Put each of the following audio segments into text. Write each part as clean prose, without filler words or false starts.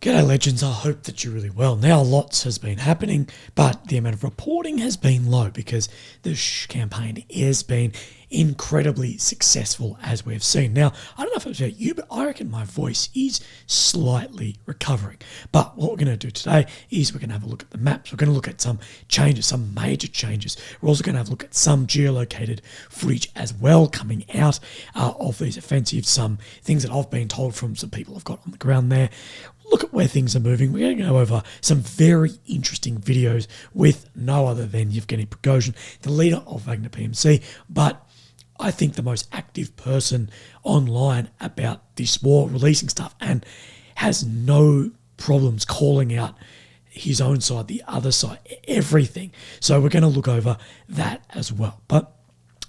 G'day legends, I hope that you're really well. Now lots has been happening, but the amount of reporting has been low because the campaign has been incredibly successful as we've seen. Now, I don't know if it's about you, but I reckon my voice is slightly recovering. But what we're going to do today is we're going to have a look at the maps. We're going to look at some changes, some major changes. We're also going to have a look at some geolocated footage as well coming out of these offensives, some things that I've been told from some people I've got on the ground there. Look at where things are moving. We're going to go over some very interesting videos with no other than Yevgeny Prigozhin, the leader of Wagner PMC, but I think the most active person online about this war, releasing stuff, and has no problems calling out his own side, the other side, everything. So we're going to look over that as well. But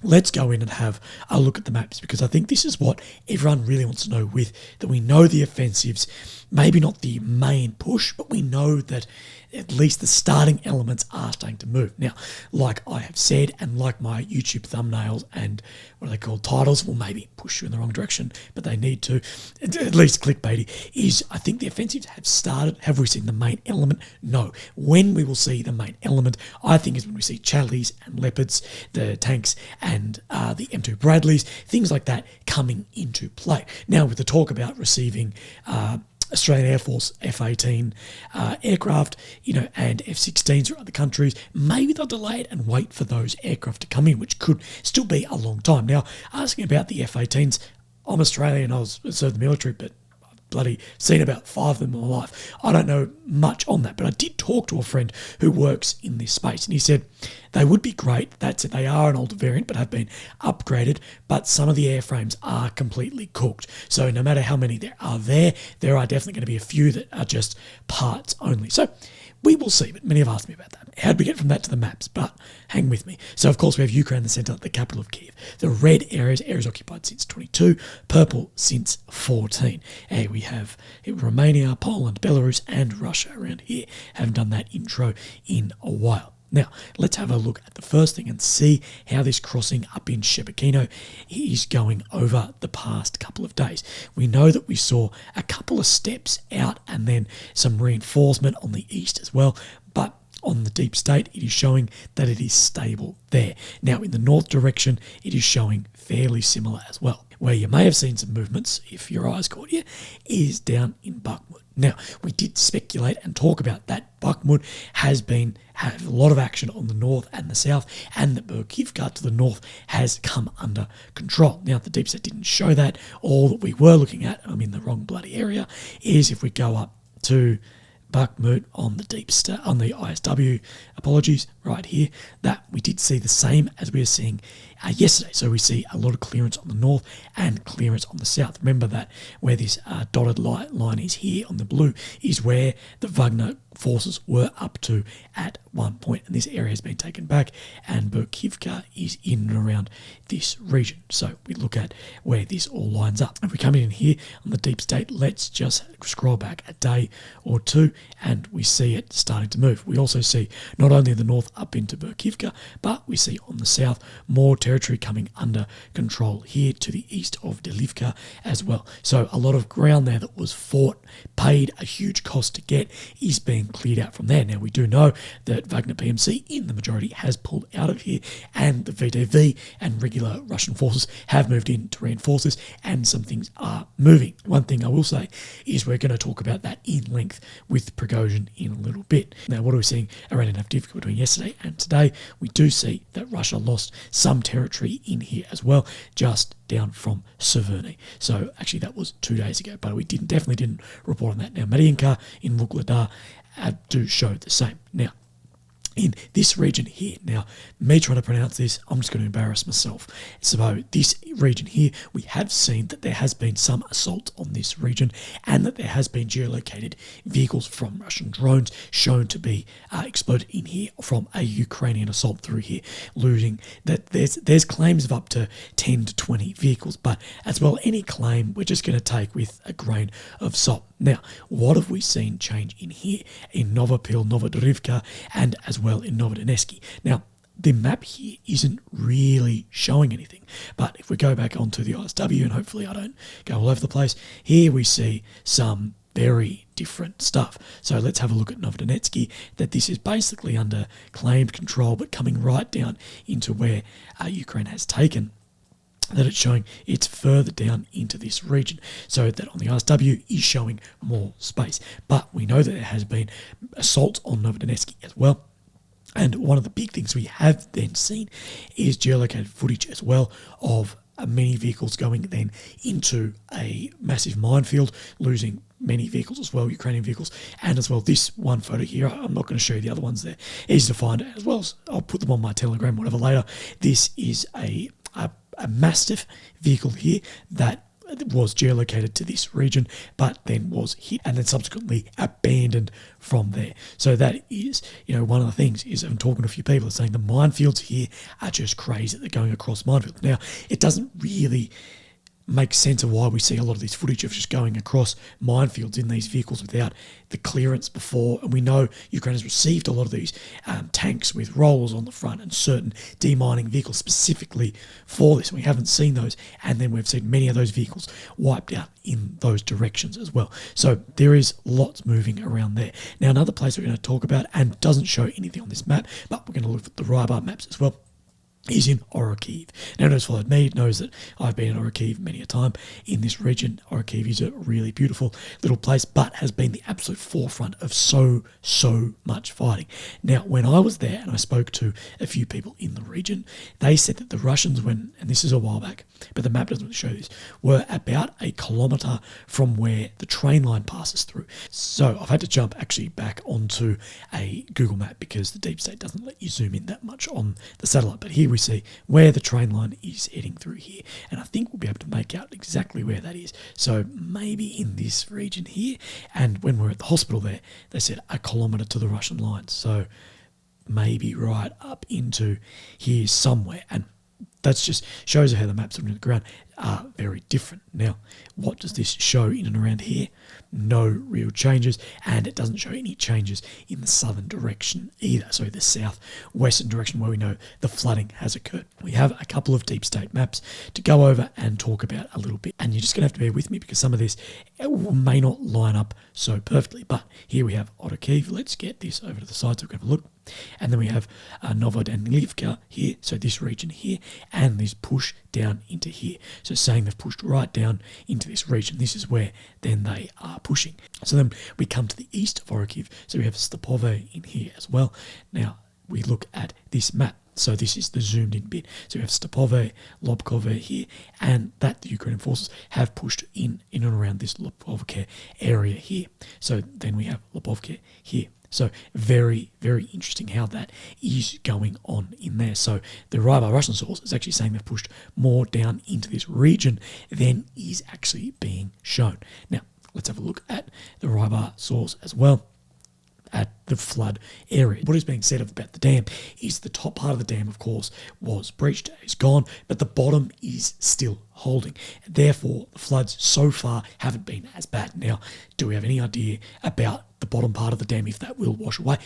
let's go in and have a look at the maps, because I think this is what everyone really wants to know with, that we know the offensives, maybe not the main push, but we know that at least the starting elements are starting to move. Now, like I have said, and like my YouTube thumbnails and what are they called, titles, will maybe push you in the wrong direction, but they need to, at least clickbaity, is I think the offensives have started. Have we seen the main element? No. When we will see the main element, I think, is when we see Charlies and Leopards, the tanks and the M2 Bradleys, things like that coming into play. Now, with the talk about receiving Australian Air Force F-18 aircraft, and F-16s from other countries, maybe they'll delay it and wait for those aircraft to come in, which could still be a long time. Now, asking about the F-18s, I'm Australian, I served the military, but I've bloody seen about 5 of them in my life. I don't know much on that, but I did talk to a friend who works in this space, and he said they would be great. That's it. They are an older variant, but have been upgraded. But some of the airframes are completely cooked. So no matter how many there are definitely going to be a few that are just parts only. So we will see, but many have asked me about that. How do we get from that to the maps? But hang with me. So, of course, we have Ukraine in the centre, the capital of Kiev. The red areas occupied since 22, purple since 14. And we have Romania, Poland, Belarus, and Russia around here. Haven't done that intro in a while. Now, let's have a look at the first thing and see how this crossing up in Shebekino is going over the past couple of days. We know that we saw a couple of steps out and then some reinforcement on the east as well, but on the deep state, it is showing that it is stable there. Now, in the north direction, it is showing fairly similar as well. Where you may have seen some movements, if your eyes caught you, is down in Bakhmut. Now, we did speculate and talk about that Bakhmut has had a lot of action on the north and the south, and that Kakhovka to the north has come under control. Now, the deep state didn't show that. All that we were looking at, I'm in the wrong bloody area, is if we go up to Bakhmut on the on the ISW, right here, that we did see the same as we were seeing yesterday. So we see a lot of clearance on the north and clearance on the south. Remember that where this dotted line is here on the blue is where the Wagner forces were up to at one point, and this area has been taken back, and Kakhovka is in and around this region. So we look at where this all lines up. If we come in here on the deep state, let's just scroll back a day or two, and we see it starting to move. We also see not only the north up into Kakhovka, but we see on the south more territory coming under control here to the east of Delivka as well. So a lot of ground there that was fought, paid a huge cost to get, is being cleared out from there. Now, we do know that Wagner PMC in the majority has pulled out of here, and the VDV and regular Russian forces have moved in to reinforce this, and some things are moving. One thing I will say is we're going to talk about that in length with Prigozhin in a little bit. Now, what are we seeing around enough difficulty between yesterday and today? We do see that Russia lost some territory in here as well, just down from Severny. So actually that was 2 days ago, but we definitely didn't report on that. Now, Mariinka in Vuhledar do show the same. Now, in this region here, now, me trying to pronounce this, I'm just going to embarrass myself. So this region here, we have seen that there has been some assault on this region, and that there has been geolocated vehicles from Russian drones shown to be exploded in here from a Ukrainian assault through here, looting. That there's claims of up to 10 to 20 vehicles, but as well, any claim we're just going to take with a grain of salt. Now, what have we seen change in here? In Novopil, Novodorivka, and as well in Novodonetsky. Now, the map here isn't really showing anything, but if we go back onto the ISW, and hopefully I don't go all over the place, here we see some very different stuff. So let's have a look at Novodonetsky, that this is basically under claimed control, but coming right down into where Ukraine has taken, that it's showing it's further down into this region, so that on the ISW is showing more space. But we know that there has been assaults on Novodonetsky as well. And one of the big things we have then seen is geolocated footage as well of many vehicles going then into a massive minefield, losing many vehicles as well, Ukrainian vehicles, and as well this one photo here. I'm not going to show you the other ones there. Easy to find as well. I'll put them on my Telegram, whatever, later. This is a massive vehicle here that was geolocated to this region, but then was hit and then subsequently abandoned from there. So that is, one of the things is, I'm talking to a few people saying the minefields here are just crazy. They're going across minefields. Now, it doesn't really make sense of why we see a lot of this footage of just going across minefields in these vehicles without the clearance before. And we know Ukraine has received a lot of these tanks with rollers on the front and certain demining vehicles specifically for this. We haven't seen those, and then we've seen many of those vehicles wiped out in those directions as well. So there is lots moving around there. Now, another place we're going to talk about, and doesn't show anything on this map, but we're going to look at the Rybar maps as well, is in Orokhiv. Now, anyone who's followed me knows that I've been in Orokhiv many a time in this region. Orokhiv is a really beautiful little place, but has been the absolute forefront of so much fighting. Now, when I was there and I spoke to a few people in the region, they said that the Russians, and this is a while back, but the map doesn't show this, were about 1 kilometre from where the train line passes through. So I've had to jump actually back onto a Google map because the deep state doesn't let you zoom in that much on the satellite. But here we see where the train line is heading through here, and I think we'll be able to make out exactly where that is. So maybe in this region here, and when we're at the hospital there, they said 1 kilometre to the Russian lines, so maybe right up into here somewhere. And that just shows how the maps on the ground are very different. Now, what does this show in and around here? No real changes, and it doesn't show any changes in the southern direction either, so the southwestern direction where we know the flooding has occurred. We have a couple of deep state maps to go over and talk about a little bit, and you're just going to have to bear with me because some of this may not line up so perfectly. But here we have Orokhiv. Let's get this over to the side so we can have a look. And then we have Novodonetsky here, so this region here, and this push down into here. So saying they've pushed right down into this region. This is where then they are pushing. So then we come to the east of Orokhiv, so we have Stepove in here as well. Now we look at this map. So this is the zoomed in bit. So we have Stepove, Lobkove here, and that the Ukrainian forces have pushed in and around this Lobkovka area here. So then we have Lobovka here. So very interesting how that is going on in there. So the Rybar Russian source is actually saying they've pushed more down into this region than is actually being shown. Now, let's have a look at the Rybar source as well, at the flood area. What is being said about the dam is the top part of the dam, of course, was breached, is gone, but the bottom is still holding. Therefore, the floods so far haven't been as bad. Now, do we have any idea about the bottom part of the dam, if that will wash away?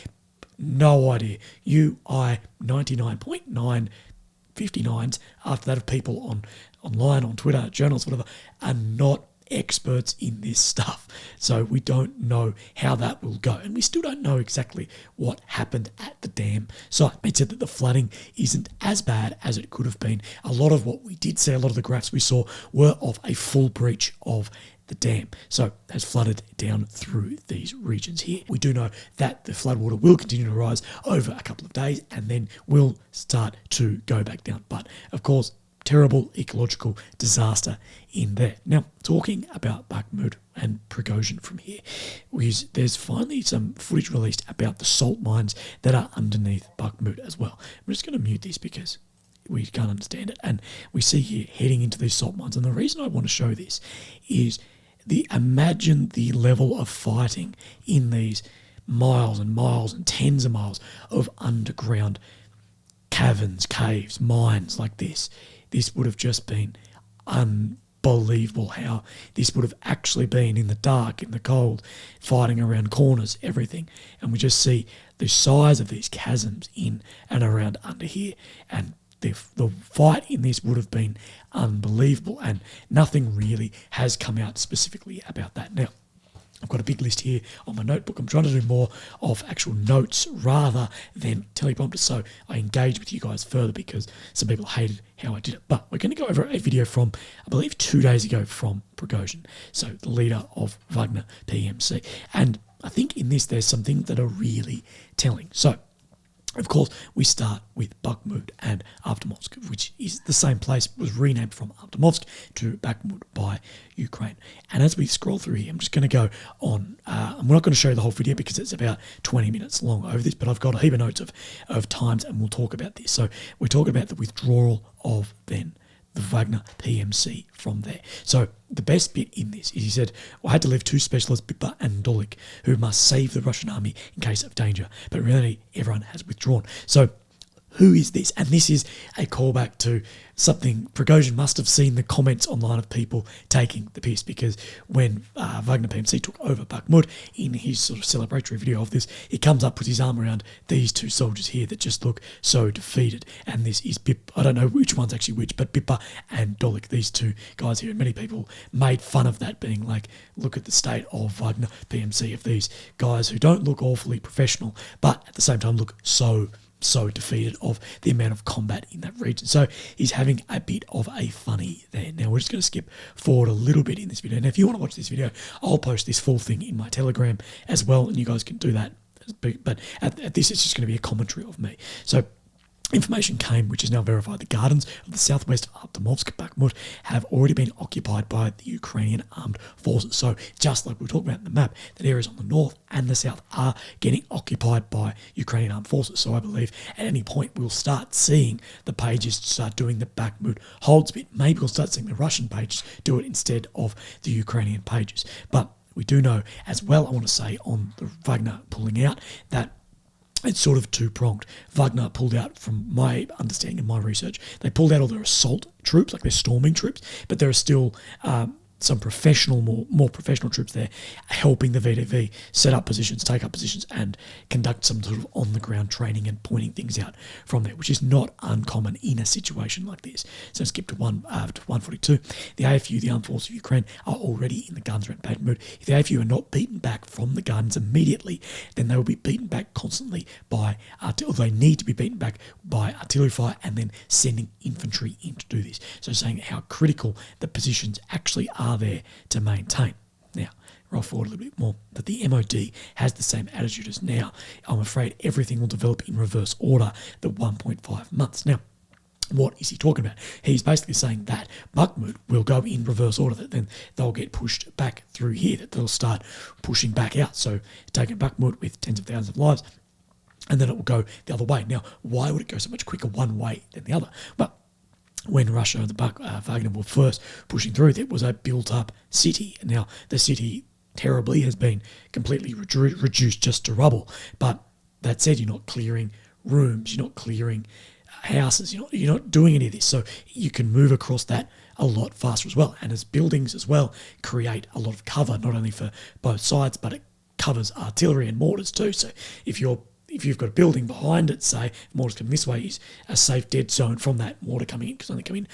No idea. 99.959s after that of people online, on Twitter, journals, whatever, are not experts in this stuff. So we don't know how that will go. And we still don't know exactly what happened at the dam site. It said that the flooding isn't as bad as it could have been. A lot of what we did see, a lot of the graphs we saw were of a full breach of the dam. So has flooded down through these regions here. We do know that the floodwater will continue to rise over a couple of days and then will start to go back down. But of course, terrible ecological disaster in there. Now, talking about Bakhmut and Prigozhin from here, there's finally some footage released about the salt mines that are underneath Bakhmut as well. I'm just going to mute this because we can't understand it. And we see here heading into these salt mines. And the reason I want to show this is imagine the level of fighting in these miles and miles and tens of miles of underground caverns, caves, mines like this. This would have just been unbelievable how this would have actually been in the dark, in the cold, fighting around corners, everything. And we just see the size of these chasms in and around under here. And the fight in this would have been unbelievable. And nothing really has come out specifically about that. Now, I've got a big list here on my notebook. I'm trying to do more of actual notes rather than teleprompters, so I engage with you guys further because some people hated how I did it. But we're going to go over a video from, I believe, 2 days ago from Prigozhin, so the leader of Wagner PMC. And I think in this there's some things that are really telling. So, of course, we start with Bakhmut and Artemovsk, which is the same place, was renamed from Artemovsk to Bakhmut by Ukraine. And as we scroll through here, I'm just going to go on, I'm not going to show you the whole video because it's about 20 minutes long over this, but I've got a heap of notes of times and we'll talk about this. So we're talking about the withdrawal of then the Wagner PMC from there. So the best bit in this is he said, I had to leave 2 specialists, Bipa and Dolik, who must save the Russian army in case of danger. But really, everyone has withdrawn. So who is this? And this is a callback to something Prigozhin must have seen the comments online of people taking the piss, because when Wagner PMC took over Bakhmut, in his sort of celebratory video of this, he comes up, puts his arm around these 2 soldiers here that just look so defeated. And this is I don't know which one's actually which, but Bipa and Dolik, these 2 guys here. And many people made fun of that, being like, look at the state of Wagner PMC, of these guys who don't look awfully professional, but at the same time look so defeated of the amount of combat in that region. So he's having a bit of a funny there. Now we're just going to skip forward a little bit in this video. Now if you want to watch this video, I'll post this full thing in my Telegram as well, and you guys can do that. But at this, it's just going to be a commentary of me. So information came, which is now verified. The gardens of the southwest of Artemovsk, Bakhmut, have already been occupied by the Ukrainian armed forces. So just like we were talking about in the map, that areas on the north and the south are getting occupied by Ukrainian armed forces. So I believe at any point we'll start seeing the pages start doing the Bakhmut holds bit. Maybe we'll start seeing the Russian pages do it instead of the Ukrainian pages. But we do know as well, I want to say, on the Wagner pulling out, that it's sort of 2-pronged. Wagner pulled out, from my understanding and my research, they pulled out all their assault troops, like their storming troops, but there are still some professional, more professional troops there helping the VDV set up positions, take up positions, and conduct some sort of on-the-ground training and pointing things out from there, which is not uncommon in a situation like this. So skip to 142. The AFU, the Armed Forces of Ukraine, are already in the gardens around Bakhmut. If the AFU are not beaten back from the gardens immediately, then they will be beaten back constantly by, or they need to be beaten back by artillery fire and then sending infantry in to do this. So saying how critical the positions actually are there to maintain. Now, roll forward a little bit more, that the MOD has the same attitude as now. I'm afraid everything will develop in reverse order, the 1.5 months. Now, what is he talking about? He's basically saying that Bakhmut will go in reverse order, that then they'll get pushed back through here, that they'll start pushing back out. So taking Bakhmut with tens of thousands of lives, and then it will go the other way. Now, why would it go so much quicker one way than the other? Well, when Russia and the Wagner were first pushing through, there was a built-up city. And now the city, terribly, has been completely reduced just to rubble. But that said, you're not clearing rooms, you're not clearing houses, you're not doing any of this. So you can move across that a lot faster as well. And as buildings as well create a lot of cover, not only for both sides, but it covers artillery and mortars too. So if you've got a building behind it, say, mortars coming this way, is a safe dead zone from that mortar coming in, because they only come in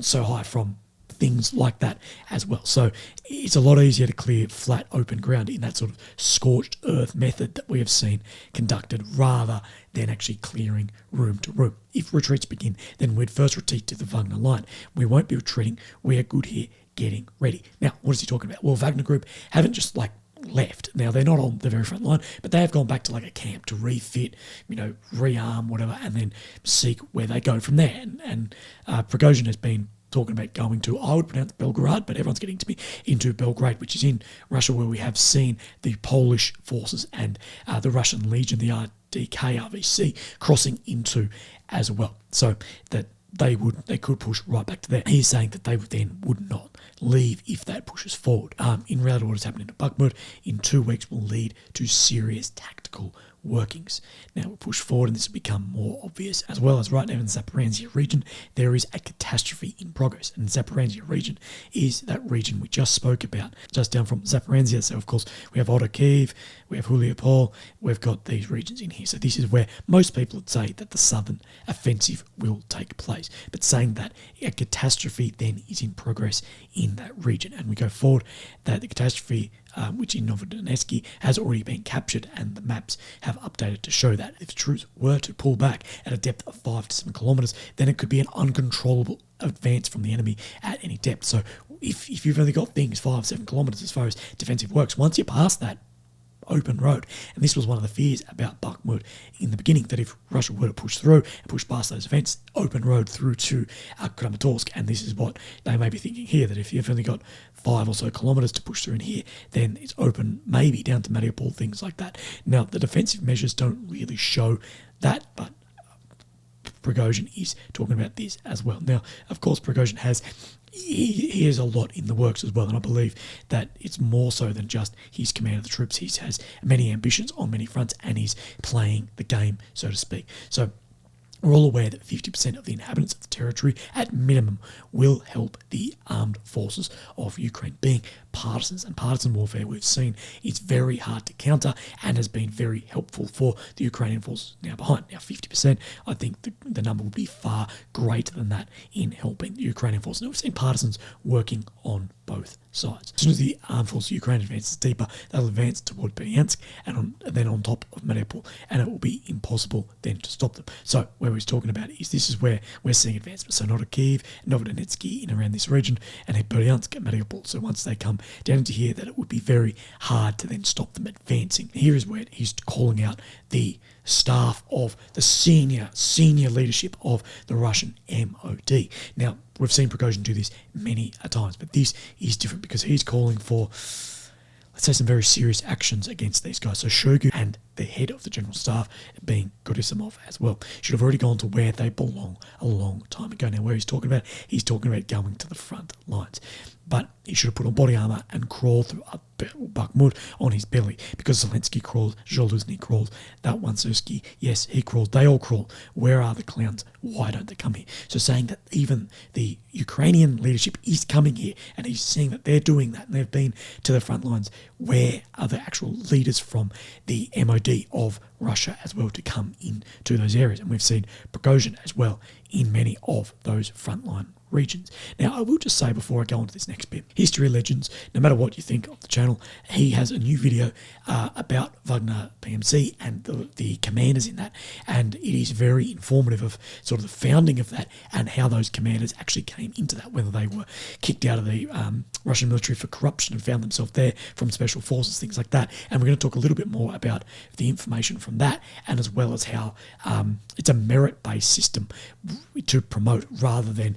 so high from things like that as well. So it's a lot easier to clear flat open ground in that sort of scorched earth method that we have seen conducted, rather than actually clearing room to room. If retreats begin, then we'd first retreat to the Wagner line. We won't be retreating. We are good here getting ready. Now, what is he talking about? Well, Wagner Group haven't just left. Now, they're not on the very front line, but they have gone back to a camp to refit, rearm, whatever, and then seek where they go from there. And Prigozhin has been talking about going to, I would pronounce Belgrade, but everyone's getting to be into Belgrade, which is in Russia, where we have seen the Polish forces and the Russian Legion, the RVC, crossing into as well. So that they could push right back to there. He's saying that they then would not leave if that pushes forward. In reality, what has happened in Bakhmut in 2 weeks will lead to serious tactical workings. Now we'll push forward, and this will become more obvious, as well as right now in the Zaporizhia region, there is a catastrophe in progress. And the Zaporizhia region is that region we just spoke about, just down from Zaporizhia. So of course we have Kyiv, we have Huliopol, we've got these regions in here. So this is where most people would say that the southern offensive will take place, but saying that a catastrophe then is in progress in that region. And we go forward that the catastrophe which in Novodonetsky has already been captured, and the maps have updated to show that if troops were to pull back at a depth of 5 to 7 kilometres, then it could be an uncontrollable advance from the enemy at any depth. So if you've only got things 5-7 kilometres as far as defensive works, once you pass that open road, and this was one of the fears about Bakhmut in the beginning, that if Russia were to push through and push past those events, open road through to Kramatorsk, and this is what they may be thinking here, that if you've only got 5 or so kilometres to push through in here, then it's open maybe down to Mariupol, things like that. Now, the defensive measures don't really show that, but Prigozhin is talking about this as well. Now, of course, Prigozhin he has a lot in the works as well, and I believe that it's more so than just his command of the troops. He has many ambitions on many fronts, and he's playing the game, so to speak. So we're all aware that 50% of the inhabitants of the territory, at minimum, will help the armed forces of Ukraine, being partisans. And partisan warfare, we've seen, is very hard to counter and has been very helpful for the Ukrainian forces now behind. Now, 50%, I think the number would be far greater than that in helping the Ukrainian forces. Now, we've seen partisans working on both sides. As soon as the armed forces of Ukraine advances deeper, they'll advance toward Berdyansk and then on top of Mariupol, and it will be impossible then to stop them. So where we're talking about is this is where we're seeing advancement. So not a Kyiv, Novodonetsky in around this region, and at Berdyansk and Mariupol. So once they come down into here, that it would be very hard to then stop them advancing. Here is where he's calling out the staff of the senior leadership of the Russian MOD. Now, we've seen Prigozhin do this many a times, but this is different because he's calling for, let's say, some very serious actions against these guys. So Shoigu and the head of the general staff, being Gerasimov as well, should have already gone to where they belong a long time ago. Now, where he's talking about going to the front lines. But he should have put on body armour and crawled through Bakhmut on his belly, because Zelensky crawled, Zaluzny crawled, that one Sursky, yes, he crawled, they all crawl. Where are the clowns? Why don't they come here? So saying that even the Ukrainian leadership is coming here, and he's seeing that they're doing that and they've been to the front lines, where are the actual leaders from the MOD of Russia as well to come into those areas? And we've seen Prigozhin as well in many of those frontline regions. Now, I will just say before I go on to this next bit, History Legends, no matter what you think of the channel, he has a new video about Wagner PMC and the commanders in that, and it is very informative of sort of the founding of that and how those commanders actually came into that, whether they were kicked out of the Russian military for corruption and found themselves there from special forces, things like that. And we're going to talk a little bit more about the information from that, and as well as how it's a merit-based system to promote, rather than,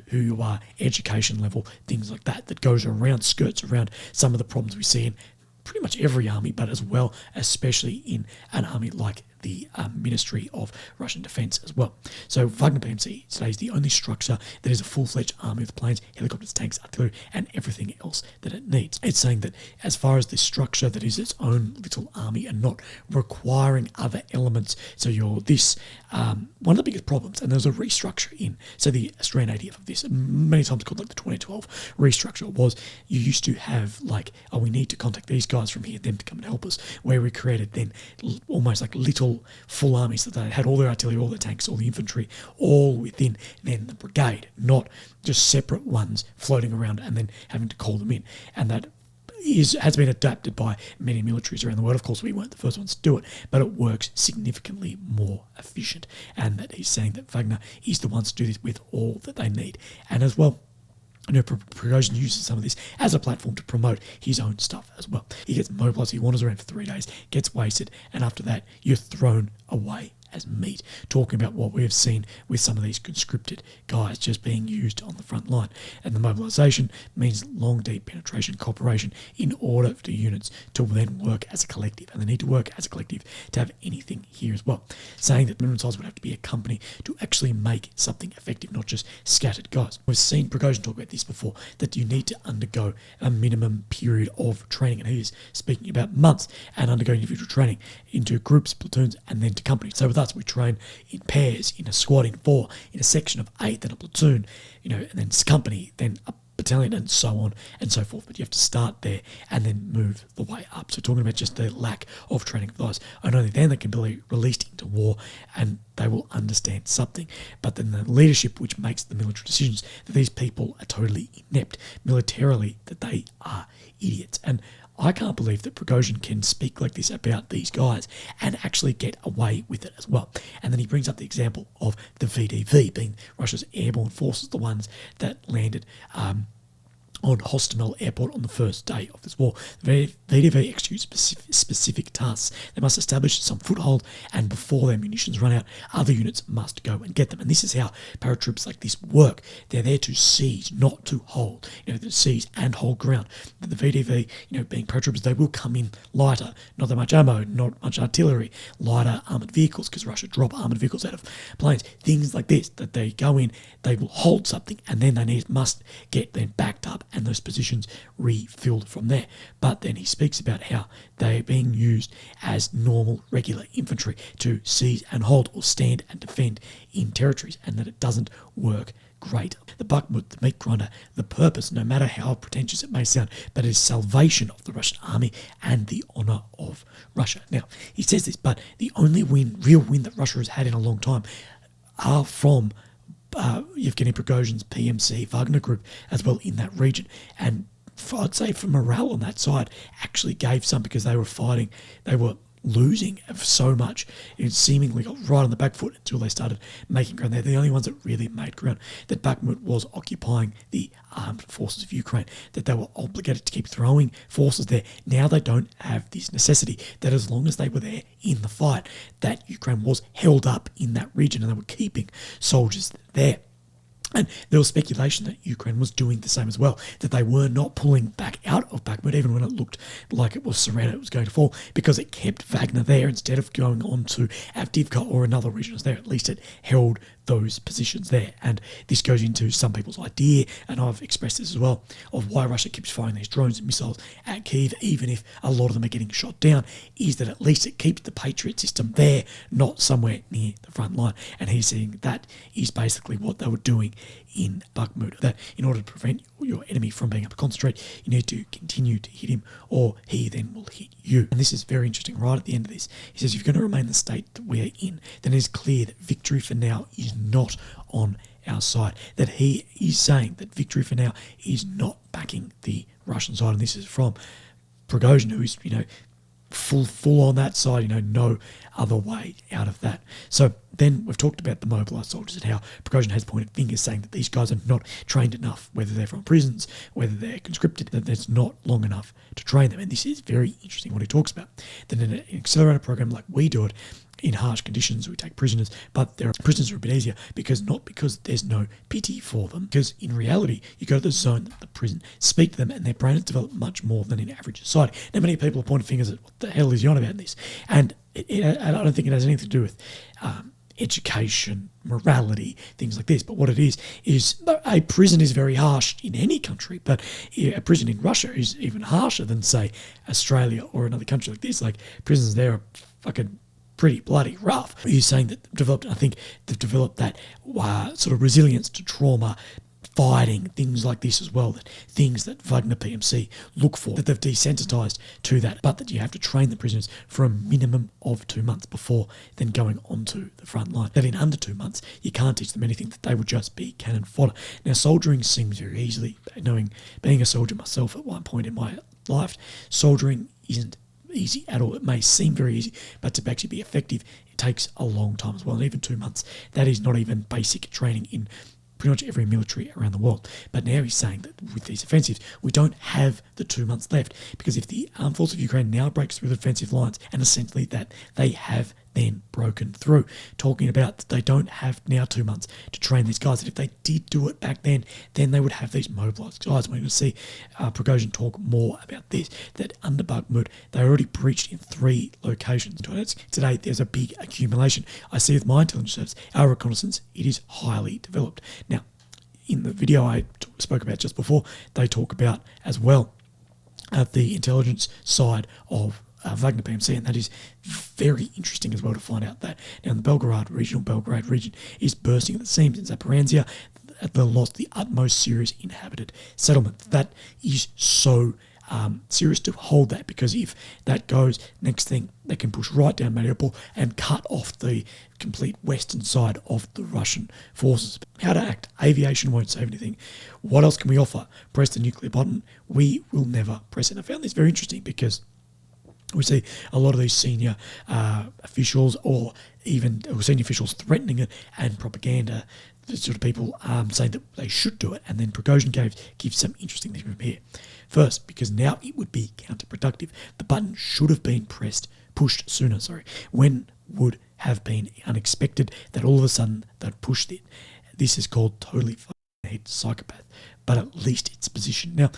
who you are, education level, things like that, that goes around, skirts around some of the problems we see in pretty much every army, but as well, especially in an army like the Ministry of Russian Defense as well. So Wagner PMC today is the only structure that is a full-fledged army with planes, helicopters, tanks, artillery, and everything else that it needs. It's saying that as far as this structure that is its own little army and not requiring other elements, so you're this, one of the biggest problems, and there's a restructure in, so the Australian ADF of this, many times called like the 2012 restructure, was you used to have like, we need to contact these guys from here, them to come and help us, where we created then almost like little full armies that they had all their artillery, all their tanks, all the infantry, all within then the brigade, not just separate ones floating around and then having to call them in. And that has been adapted by many militaries around the world. Of course, we weren't the first ones to do it, but it works significantly more efficient. And that he's saying that Wagner is the ones to do this with all that they need. And as well, Prigozhin uses some of this as a platform to promote his own stuff as well. He gets mobilised, he wanders around for 3 days, gets wasted, and after that, you're thrown away as meat, talking about what we have seen with some of these conscripted guys just being used on the front line. And the mobilisation means long, deep penetration, cooperation in order for the units to then work as a collective. And they need to work as a collective to have anything here as well. Saying that minimum size would have to be a company to actually make something effective, not just scattered guys. We've seen Prigozhin talk about this before, that you need to undergo a minimum period of training. And he is speaking about months, and undergo individual training into groups, platoons, and then to companies. So with us, we train in pairs, in a squad, in 4, in a section of 8, then a platoon, and then company, then a battalion, and so on and so forth. But you have to start there and then move the way up. So talking about just the lack of training of those, and only then they can be released into war and they will understand something. But then the leadership, which makes the military decisions, that these people are totally inept militarily, that they are idiots. And I can't believe that Prigozhin can speak like this about these guys and actually get away with it as well. And then he brings up the example of the VDV being Russia's airborne forces, the ones that landed on Hostomel Airport on the first day of this war. The VDV execute specific tasks. They must establish some foothold, and before their munitions run out, other units must go and get them. And this is how paratroops like this work. They're there to seize, not to hold. To seize and hold ground. But the VDV, being paratroopers, they will come in lighter, not that much ammo, not much artillery, lighter armoured vehicles, because Russia drop armoured vehicles out of planes. Things like this, that they go in, they will hold something, and then they must get them backed up and those positions refilled from there. But then he speaks about how they're being used as normal, regular infantry to seize and hold or stand and defend in territories, and that it doesn't work great. The Bakhmut, the meat grinder, the purpose, no matter how pretentious it may sound, but it is salvation of the Russian army and the honour of Russia. Now, he says this, but the only real win that Russia has had in a long time are from Yevgeny Prigozhin's PMC Wagner group as well in that region. And I'd say for morale on that side actually gave some, because they were fighting, they were losing so much. It seemingly got right on the back foot until they started making ground. They're the only ones that really made ground. That Bakhmut was occupying the armed forces of Ukraine, that they were obligated to keep throwing forces there. Now they don't have this necessity, that as long as they were there in the fight, that Ukraine was held up in that region and they were keeping soldiers there. And there was speculation that Ukraine was doing the same as well, that they were not pulling back out of Bakhmut even when it looked like it was surrounded, it was going to fall, because it kept Wagner there instead of going on to Avdiivka or another region there. At least it held those positions there. And this goes into some people's idea, and I've expressed this as well, of why Russia keeps firing these drones and missiles at Kyiv, even if a lot of them are getting shot down, is that at least it keeps the Patriot system there, not somewhere near the front line. And he's saying that is basically what they were doing in Bakhmut, that in order to prevent your enemy from being able to concentrate, you need to continue to hit him, or he then will hit you. And this is very interesting right at the end of this. He says, if you're going to remain in the state that we are in, then it is clear that victory for now is not on our side. That he is saying that victory for now is not backing the Russian side. And this is from Prigozhin, who is, full on that side, no other way out of that. So then we've talked about the mobilised soldiers and how Prigozhin has pointed fingers saying that these guys are not trained enough, whether they're from prisons, whether they're conscripted, that there's not long enough to train them. And this is very interesting what he talks about. That in an accelerated program like we do it, in harsh conditions, we take prisoners, but their prisoners are a bit easier because there's no pity for them. Because in reality, you go to the zone of the prison, speak to them, and their brain has developed much more than in average society. Now, many people are pointing fingers at what the hell is he on about this, and I don't think it has anything to do with education, morality, things like this. But what it is a prison is very harsh in any country, but a prison in Russia is even harsher than, say, Australia or another country like this. Like, prisons there are fucking pretty bloody rough. He's saying that they've developed that sort of resilience to trauma, fighting, things like this as well, that things that Wagner PMC look for, that they've desensitised to that, but that you have to train the prisoners for a minimum of 2 months before then going onto the front line. That in under 2 months, you can't teach them anything, that they would just be cannon fodder. Now, soldiering seems very easily, being a soldier myself at one point in my life, soldiering isn't easy at all. It may seem very easy, but to actually be effective, it takes a long time as well. And even 2 months, that is not even basic training in pretty much every military around the world. But now he's saying that with these offensives, we don't have the 2 months left, because if the armed force of Ukraine now breaks through the defensive lines, and essentially that they have then broken through, talking about that they don't have now 2 months to train these guys, that if they did do it back then they would have these mobilised guys. We're going to see Prigozhin talk more about this, that under Bakhmut they already breached in 3 locations. Today there's a big accumulation. I see with my intelligence service, our reconnaissance, it is highly developed. Now, in the video I spoke about just before, they talk about as well the intelligence side of Wagner PMC, and that is very interesting as well to find out that now the Belgrade region is bursting at the seams in Zaporizhia. They lost the utmost serious inhabited settlement. That is so serious to hold that, because if that goes, next thing, they can push right down Mariupol and cut off the complete western side of the Russian forces. How to act? Aviation won't save anything. What else can we offer? Press the nuclear button. We will never press it. I found this very interesting because we see a lot of these senior officials or even senior officials threatening it, and propaganda, the sort of people saying that they should do it. And then Prigozhin gives some interesting things from here. First, because now it would be counterproductive. The button should have been pushed sooner. When would have been unexpected that all of a sudden they'd pushed it. This is called totally fucking psychopath, but at least it's position. Now,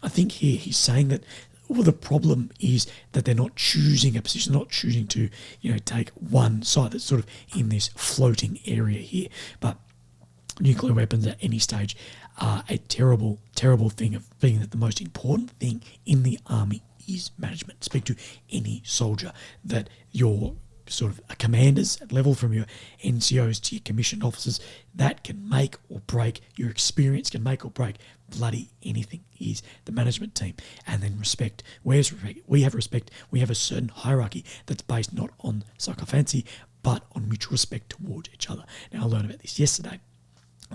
I think here he's saying that the problem is that they're not choosing a position, not choosing to, take one side that's sort of in this floating area here. But nuclear weapons at any stage are a terrible, terrible thing, of being that the most important thing in the army is management. Speak to any soldier that your sort of commanders at level, from your NCOs to your commissioned officers, that can make or break, your experience can make or break bloody anything, is the management team. And then respect. Where's respect? We have respect. We have a certain hierarchy that's based not on psychophancy, but on mutual respect towards each other. Now, I learned about this yesterday,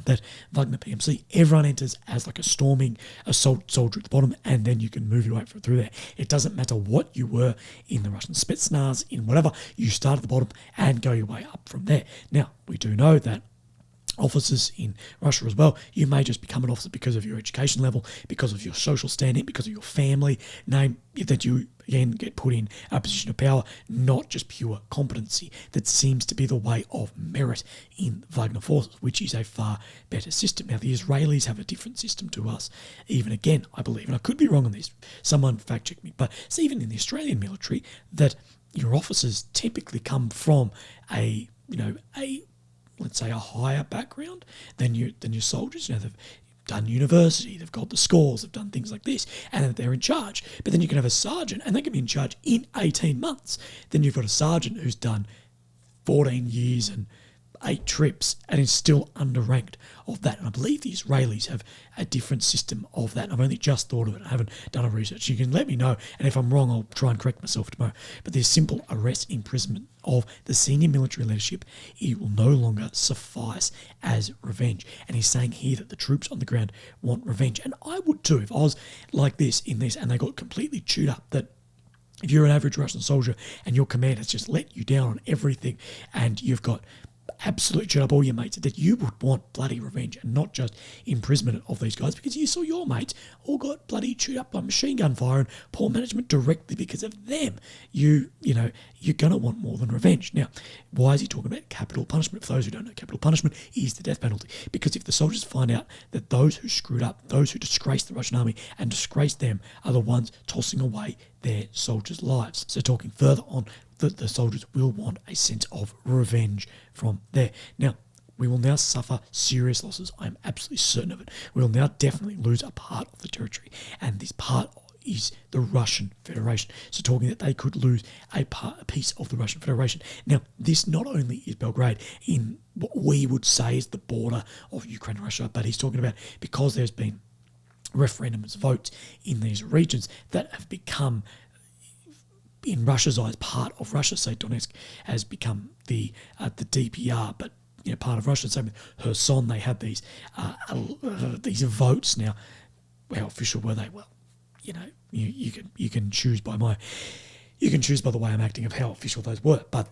that Wagner PMC, everyone enters as like a storming assault soldier at the bottom, and then you can move your way through there. It doesn't matter what you were in the Russian Spetsnaz, in whatever, you start at the bottom and go your way up from there. Now, we do know that officers in Russia as well, you may just become an officer because of your education level, because of your social standing, because of your family name, that you again get put in a position of power, not just pure competency. That seems to be the way of merit in Wagner forces, which is a far better system. Now, the Israelis have a different system to us, even again, I believe, and I could be wrong on this, someone fact check me, but it's even in the Australian military that your officers typically come from let's say a higher background than your soldiers. They've done university, they've got the scores, they've done things like this, and they're in charge. But then you can have a sergeant, and they can be in charge in 18 months. Then you've got a sergeant who's done 14 years and 8 trips and is still underranked of that. And I believe the Israelis have a different system of that. I've only just thought of it. I haven't done a research. You can let me know, and if I'm wrong, I'll try and correct myself tomorrow. But there's simple arrest, imprisonment of the senior military leadership. It will no longer suffice as revenge. And he's saying here that the troops on the ground want revenge. And I would too, if I was like this in this and they got completely chewed up, that if you're an average Russian soldier and your command has just let you down on everything, and you've got absolute shut up all your mates, that you would want bloody revenge and not just imprisonment of these guys, because you saw your mates all got bloody chewed up by machine gun fire and poor management directly because of them. You're going to want more than revenge. Now, why is he talking about capital punishment? For those who don't know, capital punishment is the death penalty, because if the soldiers find out that those who screwed up, those who disgraced the Russian army and disgraced them, are the ones tossing away their soldiers' lives. So talking further on, that the soldiers will want a sense of revenge from there. Now, we will now suffer serious losses. I am absolutely certain of it. We will now definitely lose a part of the territory, and this part is the Russian Federation. So talking that they could lose a piece of the Russian Federation. Now, this not only is Belgrade in what we would say is the border of Ukraine and Russia, but he's talking about because there's been referendums, votes in these regions that have become, in Russia's eyes, part of Russia. Say Donetsk has become the DPR, but part of Russia. So with Kherson, they had these votes. Now, how official were they? Well, you can choose by the way I'm acting of how official those were. But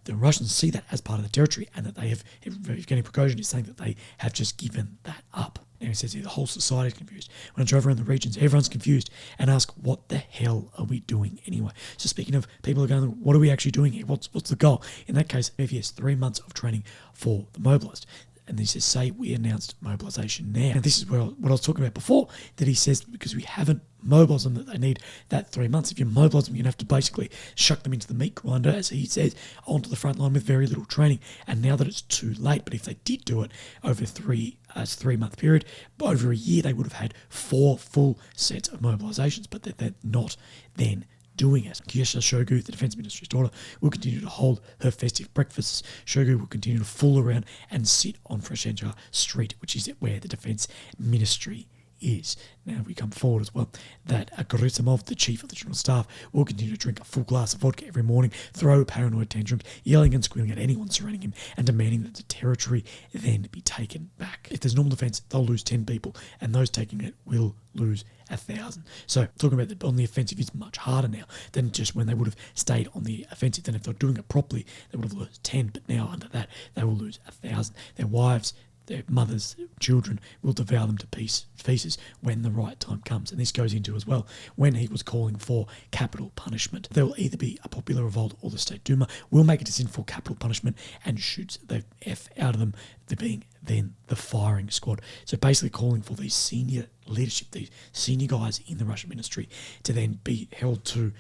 the Russians see that as part of the territory, and that they have. Evgeny Prigozhin is saying that they have just given that up. Now he says here, the whole society is confused. When I drove around the regions, everyone's confused and ask, what the hell are we doing anyway? So speaking of people are going, what are we actually doing here? What's the goal? In that case, yes, 3 months of training for the mobilised. And he says, say we announced mobilisation now. And this is what I was talking about before, that he says because we haven't mobilised them, that they need that 3 months. If you mobilise them, you're going to have to basically shuck them into the meat grinder, as he says, onto the front line with very little training. And now that it's too late, but if they did do it over a 3-month period, over a year, they would have had 4 full sets of mobilisations, but they're not then doing it. Kyesha Shogu, the Defence Minister's daughter, will continue to hold her festive breakfasts. Shogu will continue to fool around and sit on Freshenja Street, which is where the Defence Ministry is, now we come forward as well, that Gerasimov, the chief of the General Staff, will continue to drink a full glass of vodka every morning, throw paranoid tantrums, yelling and squealing at anyone surrounding him, and demanding that the territory then be taken back. If there's normal defence, they'll lose 10 people, and those taking it will lose 1,000. So talking about on the offensive is much harder now than just when they would have stayed on the offensive. Then if they're doing it properly, they would have lost 10, but now under that, they will lose 1,000. Their wives, their mothers, their children will devour them to pieces when the right time comes. And this goes into as well when he was calling for capital punishment. There will either be a popular revolt or the State Duma will make a decision for capital punishment and shoots the F out of them, there being then the firing squad. So basically calling for these senior leadership, these senior guys in the Russian ministry to then be held to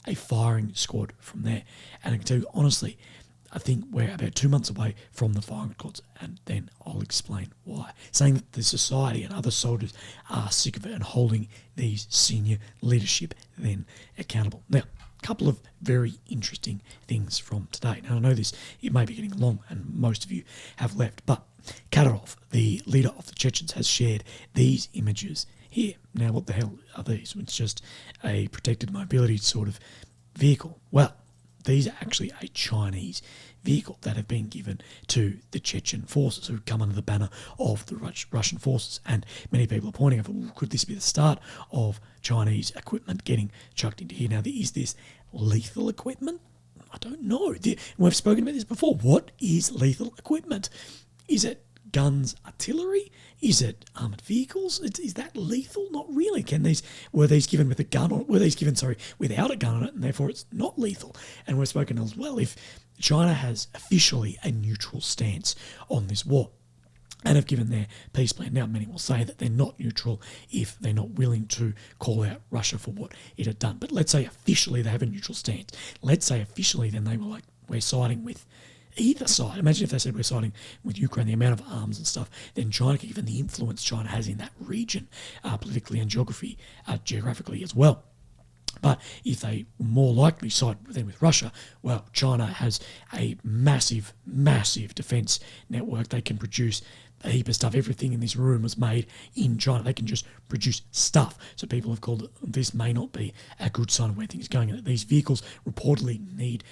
a firing squad from there. And I can tell you honestly, I think we're about 2 months away from the firing squads, and then I'll explain why. Saying that the society and other soldiers are sick of it and holding these senior leadership then accountable. Now, a couple of very interesting things from today. Now, I know it may be getting long and most of you have left, but Kadyrov, the leader of the Chechens, has shared these images here. Now, what the hell are these? It's just a protected mobility sort of vehicle. Well, these are actually a Chinese vehicle that have been given to the Chechen forces who come under the banner of the Russian forces. And many people are pointing out, well, could this be the start of Chinese equipment getting chucked into here? Now, is this lethal equipment? I don't know. We've spoken about this before. What is lethal equipment? Is it guns, artillery? Is it armoured vehicles? Is that lethal? Not really. Were these given with a gun, or were these given, without a gun on it, and therefore it's not lethal? And we've spoken as well, if China has officially a neutral stance on this war and have given their peace plan. Now, many will say that they're not neutral if they're not willing to call out Russia for what it had done. But let's say officially they have a neutral stance. Let's say officially then they were like, we're siding with either side. Imagine if they said we're siding with Ukraine, the amount of arms and stuff, then China, given the influence China has in that region, politically and geographically as well. But if they more likely side with Russia, well, China has a massive, massive defence network. They can produce a heap of stuff. Everything in this room was made in China. They can just produce stuff. So people have called it, this may not be a good sign of where things are going. These vehicles reportedly need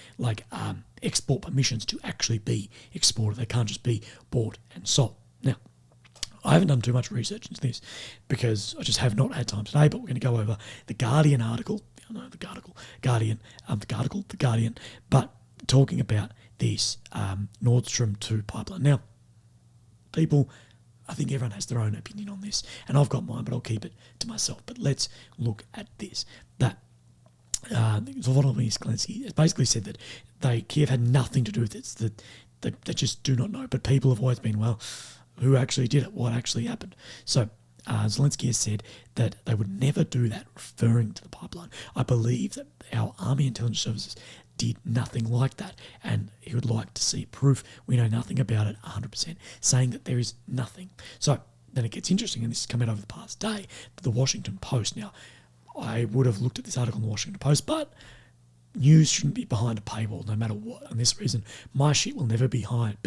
export permissions to actually be exported. They can't just be bought and sold. Now, I haven't done too much research into this because I just have not had time today, but we're going to go over the Guardian article. The Guardian, but talking about this Nord Stream 2 pipeline. Now, people, I think everyone has their own opinion on this, and I've got mine, but I'll keep it to myself. But let's look at this. That Volodymyr Zelensky has basically said that Kiev had nothing to do with it. That they just do not know. But people have always been, well, who actually did it? What actually happened? So Zelensky has said that they would never do that, referring to the pipeline. I believe that our Army Intelligence Services did nothing like that, and he would like to see proof. We know nothing about it 100%, saying that there is nothing. So then it gets interesting, and this has come out over the past day, the Washington Post. Now, I would have looked at this article in the Washington Post, but news shouldn't be behind a paywall no matter what. And this reason, my shit will never be behind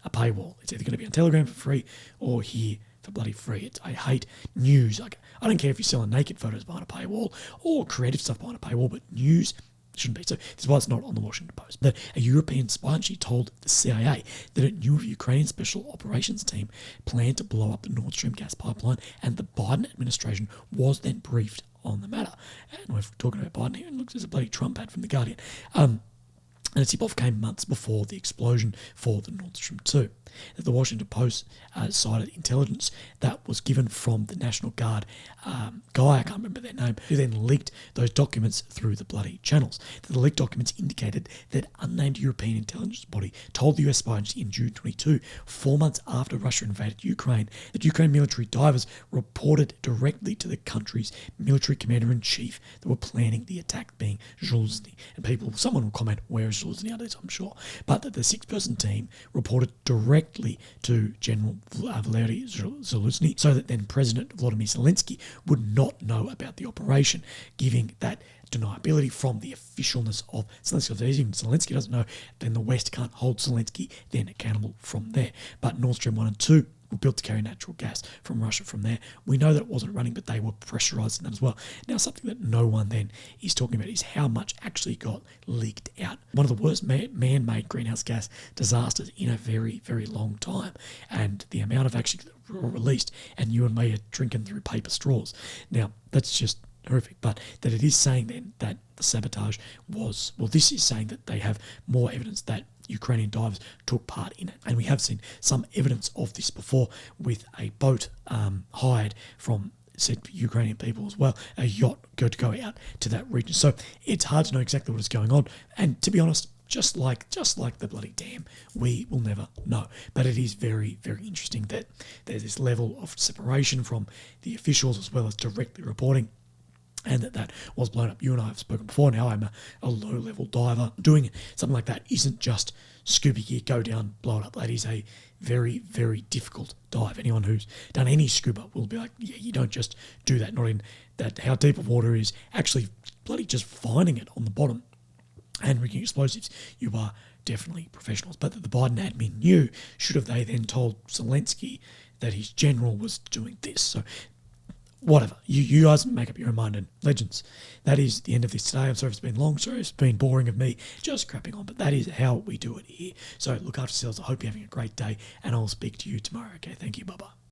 a paywall. It's either going to be on Telegram for free or here for bloody free. I hate news. I don't care if you're selling naked photos behind a paywall or creative stuff behind a paywall, but news shouldn't be. So this is why it's not on the Washington Post. But a European spy actually told the CIA that it knew of a Ukrainian special operations team planned to blow up the Nord Stream gas pipeline, and the Biden administration was then briefed on the matter. And we're talking about Biden here, and looks as a bloody Trump ad from The Guardian. And a tip-off came months before the explosion for the Nord Stream 2. The Washington Post cited intelligence that was given from the National Guard guy, I can't remember their name, who then leaked those documents through the bloody channels. The leaked documents indicated that unnamed European intelligence body told the US spy agency in June 22, 4 months after Russia invaded Ukraine, that Ukraine military divers reported directly to the country's military commander-in-chief that were planning the attack, being Zaluzhny. And someone will comment, where is Zaluzhny nowadays, I'm sure. But that the 6-person team reported directly to General Valery Zaluzhny, so that then President Volodymyr Zelensky would not know about the operation, giving that deniability from the officialness of Zelensky. If even Zelensky doesn't know, then the West can't hold Zelensky then accountable from there. But Nord Stream 1 and 2 were built to carry natural gas from Russia from there. We know that it wasn't running, but they were pressurising that as well. Now, something that no one then is talking about is how much actually got leaked out. One of the worst man-made greenhouse gas disasters in a very, very long time. And the amount of actually released, and you and me are drinking through paper straws. Now, that's just horrific, but that it is saying then that the sabotage was, well, this is saying that they have more evidence that Ukrainian divers took part in it. And we have seen some evidence of this before with a boat hired from said Ukrainian people as well, a yacht to go out to that region. So it's hard to know exactly what is going on. And to be honest, just like the bloody dam, we will never know. But it is very, very interesting that there's this level of separation from the officials as well as directly reporting, and that was blown up. You and I have spoken before. Now I'm a low-level diver. Doing something like that isn't just scuba gear, go down, blow it up. That is a very, very difficult dive. Anyone who's done any scuba will be like, yeah, you don't just do that. Not in that how deep of water is, actually bloody just finding it on the bottom and rigging explosives. You are definitely professionals. But the Biden admin knew, should have they then told Zelensky that his general was doing this. So whatever. You guys make up your own mind, and legends. That is the end of this today. I'm sorry if it's been long. Sorry if it's been boring of me just crapping on, but that is how we do it here. So look after yourselves. I hope you're having a great day, and I'll speak to you tomorrow. Okay, thank you. Bye-bye.